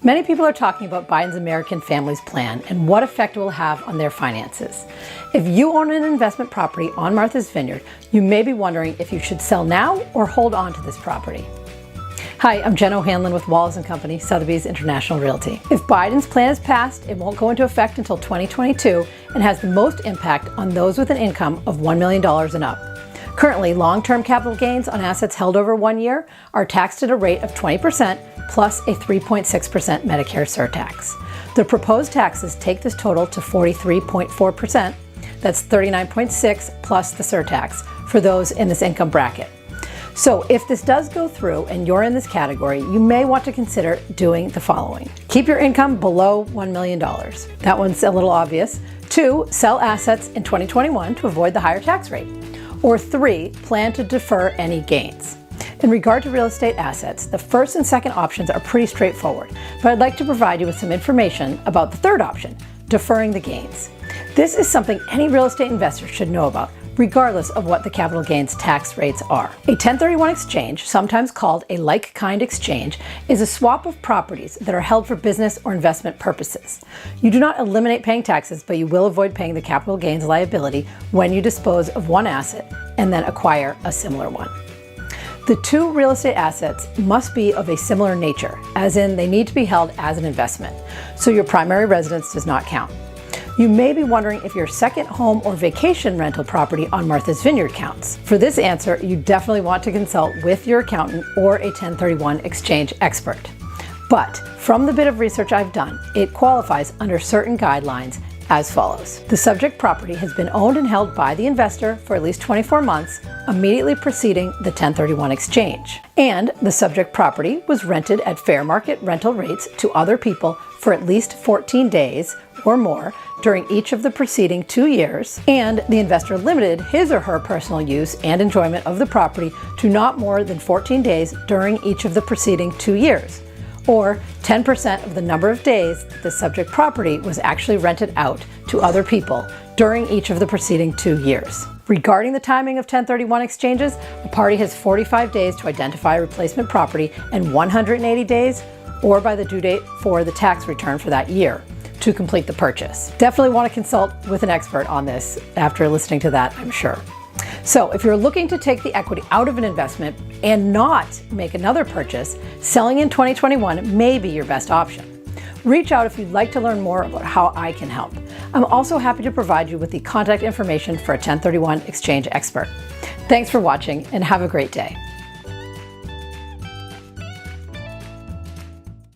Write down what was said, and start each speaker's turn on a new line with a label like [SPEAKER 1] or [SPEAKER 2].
[SPEAKER 1] Many people are talking about Biden's American Families Plan and what effect it will have on their finances. If you own an investment property on Martha's Vineyard, you may be wondering if you should sell now or hold on to this property. Hi, I'm Jen O'Hanlon with Wallace & Company, Sotheby's International Realty. If Biden's plan is passed, it won't go into effect until 2022 and has the most impact on those with an income of $1 million and up. Currently, long-term capital gains on assets held over 1 year are taxed at a rate of 20% plus a 3.6% Medicare surtax. The proposed taxes take this total to 43.4%. That's 39.6% plus the surtax for those in this income bracket. So if this does go through and you're in this category, you may want to consider doing the following. Keep your income below $1 million. That one's a little obvious. 2, sell assets in 2021 to avoid the higher tax rate. Or 3, plan to defer any gains. In regard to real estate assets, the first and second options are pretty straightforward, but I'd like to provide you with some information about the third option, deferring the gains. This is something any real estate investor should know about, regardless of what the capital gains tax rates are. A 1031 exchange, sometimes called a like-kind exchange, is a swap of properties that are held for business or investment purposes. You do not eliminate paying taxes, but you will avoid paying the capital gains liability when you dispose of one asset and then acquire a similar one. The 2 real estate assets must be of a similar nature, as in they need to be held as an investment, so your primary residence does not count. You may be wondering if your second home or vacation rental property on Martha's Vineyard counts. For this answer, you definitely want to consult with your accountant or a 1031 exchange expert. But from the bit of research I've done, it qualifies under certain guidelines as follows. The subject property has been owned and held by the investor for at least 24 months immediately preceding the 1031 exchange. And the subject property was rented at fair market rental rates to other people for at least 14 days or more during each of the preceding 2 years, and the investor limited his or her personal use and enjoyment of the property to not more than 14 days during each of the preceding 2 years, or 10% of the number of days that the subject property was actually rented out to other people during each of the preceding 2 years. Regarding the timing of 1031 exchanges, a party has 45 days to identify a replacement property and 180 days, or by the due date for the tax return for that year, to complete the purchase. Definitely want to consult with an expert on this after listening to that, I'm sure. So if you're looking to take the equity out of an investment and not make another purchase, selling in 2021 may be your best option. Reach out if you'd like to learn more about how I can help. I'm also happy to provide you with the contact information for a 1031 exchange expert. Thanks for watching and have a great day.